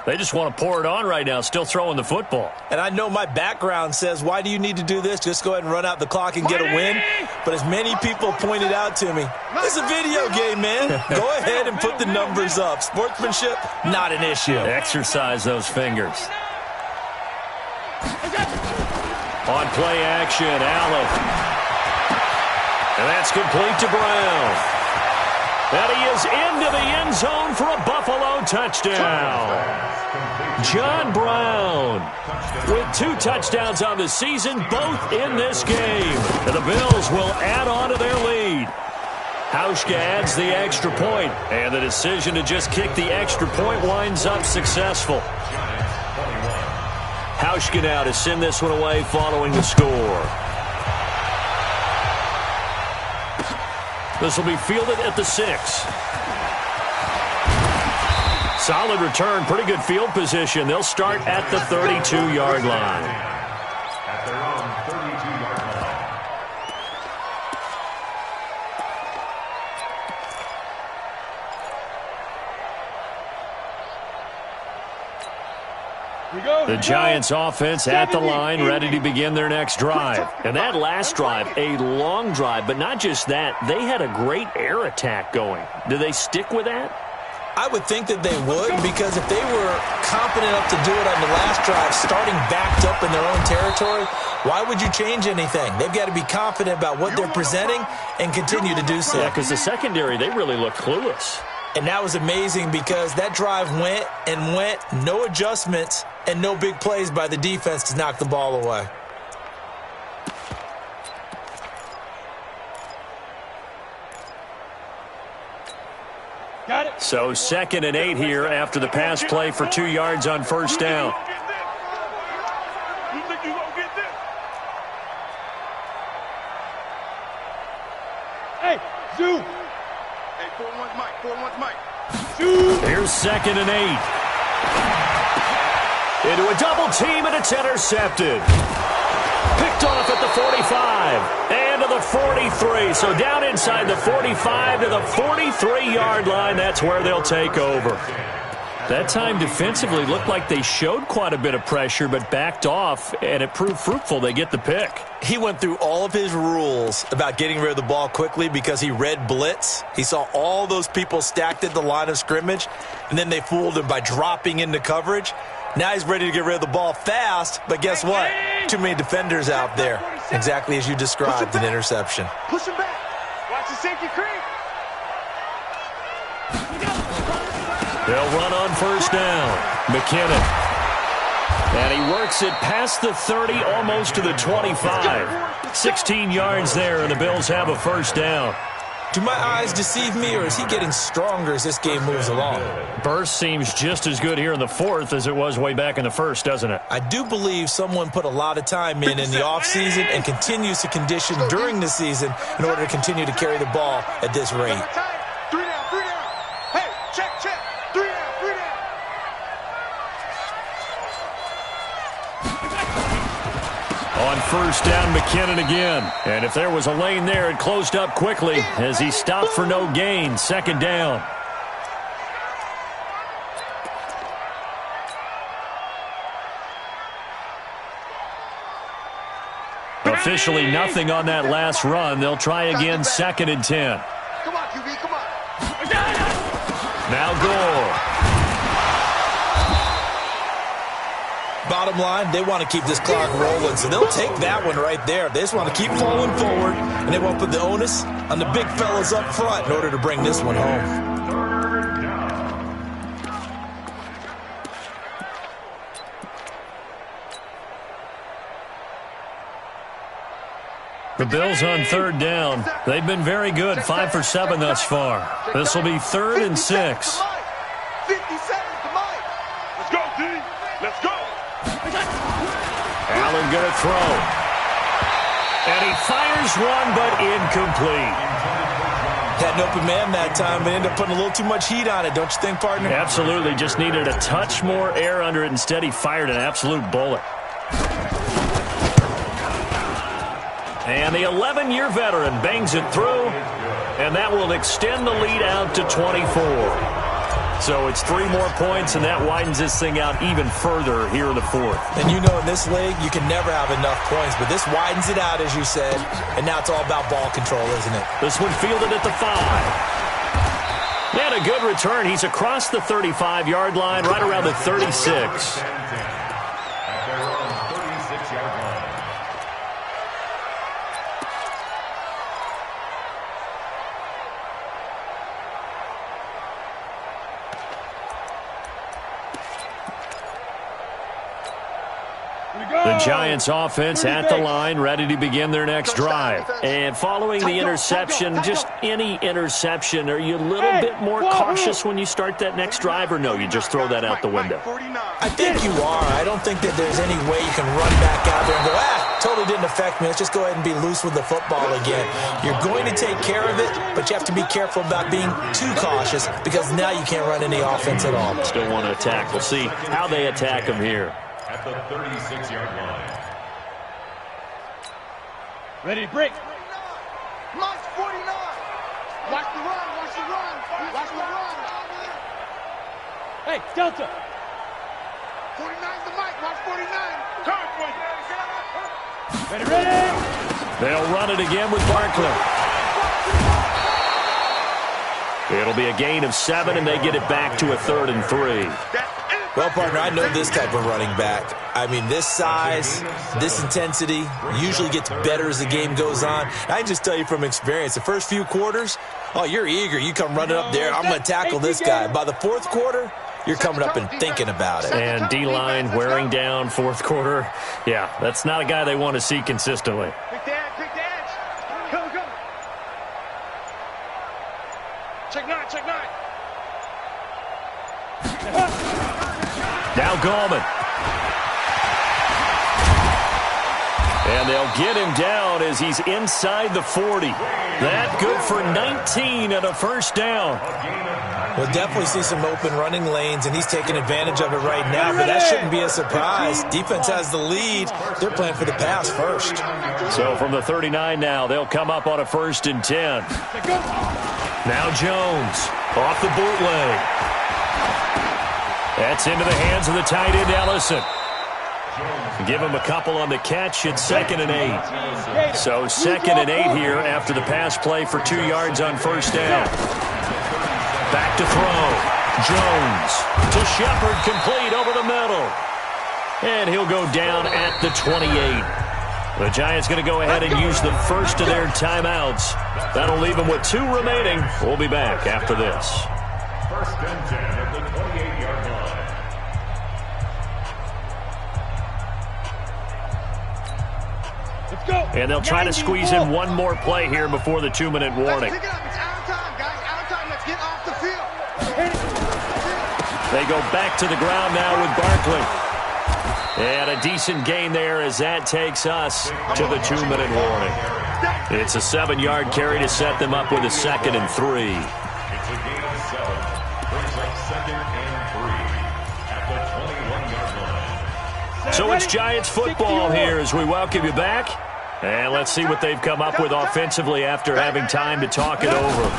They just want to pour it on right now, still throwing the football. And I know my background says, why do you need to do this? Just go ahead and run out the clock and get a win. But as many people pointed out to me, it's a video game, man. Go ahead and put the numbers up. Sportsmanship, not an issue. Exercise those fingers. On play action, Allen. And that's complete to Brown. And he is into the end zone for a Buffalo touchdown. John Brown with 2 touchdowns on the season, both in this game. And the Bills will add on to their lead. Hauschka adds the extra point, and the decision to just kick the extra point winds up successful. Hauschka now to send this one away following the score. This will be fielded at the 6. Solid return, pretty good field position. They'll start at the 32-yard line. At their own 32-yard line. The Giants offense at the line, ready to begin their next drive. And that last drive, a long drive, but not just that. They had a great air attack going. Do they stick with that? I would think that they would, because if they were confident enough to do it on the last drive, starting backed up in their own territory, why would you change anything? They've got to be confident about what they're presenting and continue to do so. Yeah, because the secondary, they really look clueless. And that was amazing because that drive went and went, no adjustments, and no big plays by the defense to knock the ball away. Got it. So 2nd and 8 here after the pass play for 2 yards on first down. You think you gonna get this? Hey, Zoo. Hey, 4-1's Mike. 4-1's Mike. Zoo. Here's 2nd and 8. Into a double team, and it's intercepted. Picked off at the 45 and to the 43. So down inside the 45 to the 43-yard line. That's where they'll take over. That time defensively looked like they showed quite a bit of pressure but backed off, and it proved fruitful. They get the pick. He went through all of his rules about getting rid of the ball quickly because he read blitz. He saw all those people stacked at the line of scrimmage, and then they fooled him by dropping into coverage. Now he's ready to get rid of the ball fast, but guess what? Too many defenders out there. Exactly as you described, an interception. Push him back. Watch the safety creep. They'll run on first down. McKinnon. And he works it past the 30, almost to the 25. 16 yards there, and the Bills have a first down. Do my eyes deceive me, or is he getting stronger as this game moves along? Burst seems just as good here in the 4th as it was way back in the 1st, doesn't it? I do believe someone put a lot of time in the offseason and continues to condition during the season in order to continue to carry the ball at this rate. 3 down, 3 down. Hey, check. 3 down, 3 down. On first down, McKinnon again. And if there was a lane there, it closed up quickly as he stopped for no gain. 2nd down. Officially nothing on that last run. They'll try again, 2nd and 10. Come on, QB, come on. Now Gore. Bottom line, they want to keep this clock rolling, so they'll take that one right there. They just want to keep falling forward, and they won't put the onus on the big fellas up front in order to bring this one home. The Bills on 3rd down. They've been very good, 5 for 7 thus far. This will be 3rd and 6. 50 seconds to Mike. Let's go, D. Let's go. Allen going to throw. And he fires one, but incomplete. Had an open man that time, but ended up putting a little too much heat on it, don't you think, partner? Absolutely. Just needed a touch more air under it. Instead, he fired an absolute bullet. And the 11-year veteran bangs it through, and that will extend the lead out to 24. So it's 3 more points, and that widens this thing out even further here in the fourth. And you know in this league, you can never have enough points, but this widens it out, as you said, and now it's all about ball control, isn't it? This one fielded at the 5. And a good return. He's across the 35-yard line, right around the 36. The Giants offense at the line, ready to begin their next drive. And following the interception, just any interception, are you a little bit more cautious when you start that next drive, or no, you just throw that out the window? I think you are. I don't think that there's any way you can run back out there and go, totally didn't affect me. Let's just go ahead and be loose with the football again. You're going to take care of it, but you have to be careful about being too cautious because now you can't run any offense at all. Still want to attack. We'll see how they attack him here. At the 36-yard line. Ready to break. March 49. Watch the run, watch the run, watch the run. Hey, Delta. 49's the mic, watch 49. Turn for you. Ready, ready. They'll run it again with Barkley. It'll be a gain of 7, and they get it back to a 3rd and 3. Well, partner, I know this type of running back. I mean, this size, this intensity usually gets better as the game goes on. I can just tell you from experience, the first few quarters, you're eager. You come running up there, I'm going to tackle this guy. By the 4th quarter, you're coming up and thinking about it. And D-line wearing down 4th quarter. Yeah, that's not a guy they want to see consistently. Quick dance. Go. Check 9. Now Gallman. And they'll get him down as he's inside the 40. That good for 19 and a first down. We'll definitely see some open running lanes, and he's taking advantage of it right now, but that shouldn't be a surprise. Defense has the lead. They're playing for the pass first. So from the 39 now, they'll come up on a 1st and 10. Now Jones off the bootleg. That's into the hands of the tight end, Ellison. Give him a couple on the catch. It's 2nd and 8. So 2nd and 8 here after the pass play for 2 yards on 1st down. Back to throw. Jones to Shepard, complete over the middle. And he'll go down at the 28. The Giants going to go ahead and use the first of their timeouts. That'll leave them with 2 remaining. We'll be back after this. 1st and 10 at the 28-yard line. Let's go. And they'll try to squeeze in one more play here before the 2-minute warning. Pick it up. It's out of time, guys. Out of time. Let's get off the field. They go back to the ground now with Barkley. And a decent gain there as that takes us to the 2-minute warning. It's a 7-yard carry to set them up with a 2nd and 3. It's a gain of 7. Brings up 2nd and 3 at the 21-yard line. So it's Giants football here as we welcome you back. And let's see what they've come up with offensively after having time to talk it over.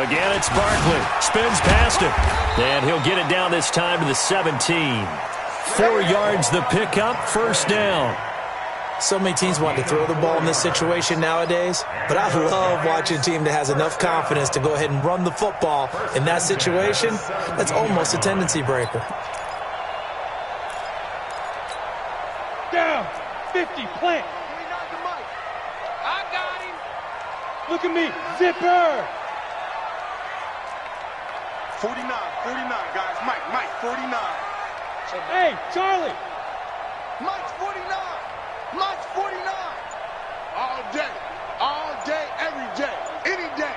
Again, it's Barkley. Spins past it. And he'll get it down this time to the 17. 4 yards the pickup, 1st down. So many teams want to throw the ball in this situation nowadays, but I love watching a team that has enough confidence to go ahead and run the football. In that situation, that's almost a tendency breaker. Down. 50. Plant. I got him. Look at me. Zipper. 49, guys. Mike, 49. Hey, Charlie. Mike's 49. Mike's 49. All day, every day, any day.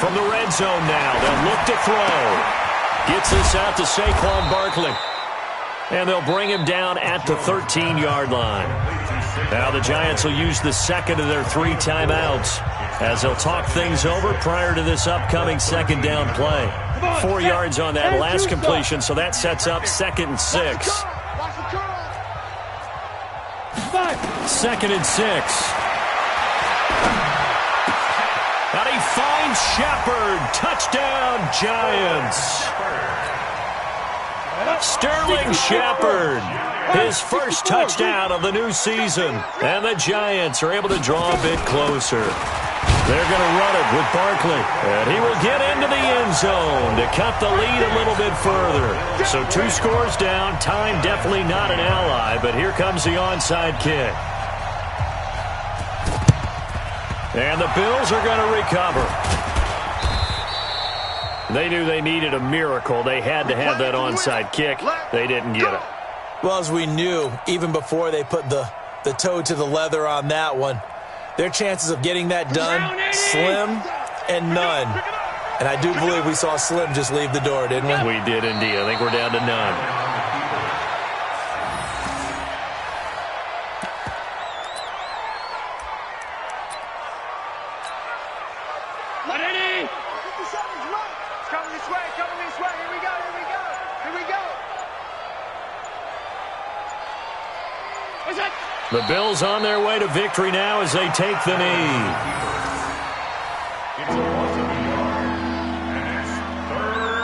From the red zone now, they'll look to throw. Gets this out to Saquon Barkley. And they'll bring him down at the 13-yard line. Now the Giants will use the second of their 3 timeouts as they'll talk things over prior to this upcoming second down play. 4 yards on that last completion, so that sets up 2nd and 6. 2nd and 6. And he finds Shepard. Touchdown, Giants. Sterling Shepard, his first touchdown of the new season. And the Giants are able to draw a bit closer. They're going to run it with Barkley. And he will get into the end zone to cut the lead a little bit further. So 2 scores down. Time definitely not an ally, but here comes the onside kick. And the Bills are going to recover. They knew they needed a miracle. They had to have that onside kick. They didn't get it. Well, as we knew, even before they put the toe to the leather on that one, their chances of getting that done, slim and none. And I do believe we saw Slim just leave the door, didn't we? We did indeed. I think we're down to none. The Bills on their way to victory now as they take the knee. It's a loss of a yard, and it's 3rd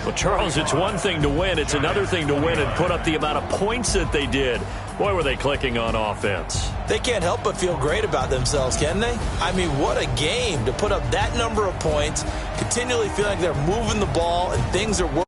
Well, Charles, it's one thing to win. It's another thing to win and put up the amount of points that they did. Boy, were they clicking on offense. They can't help but feel great about themselves, can they? I mean, what a game to put up that number of points, continually feel like they're moving the ball and things are working.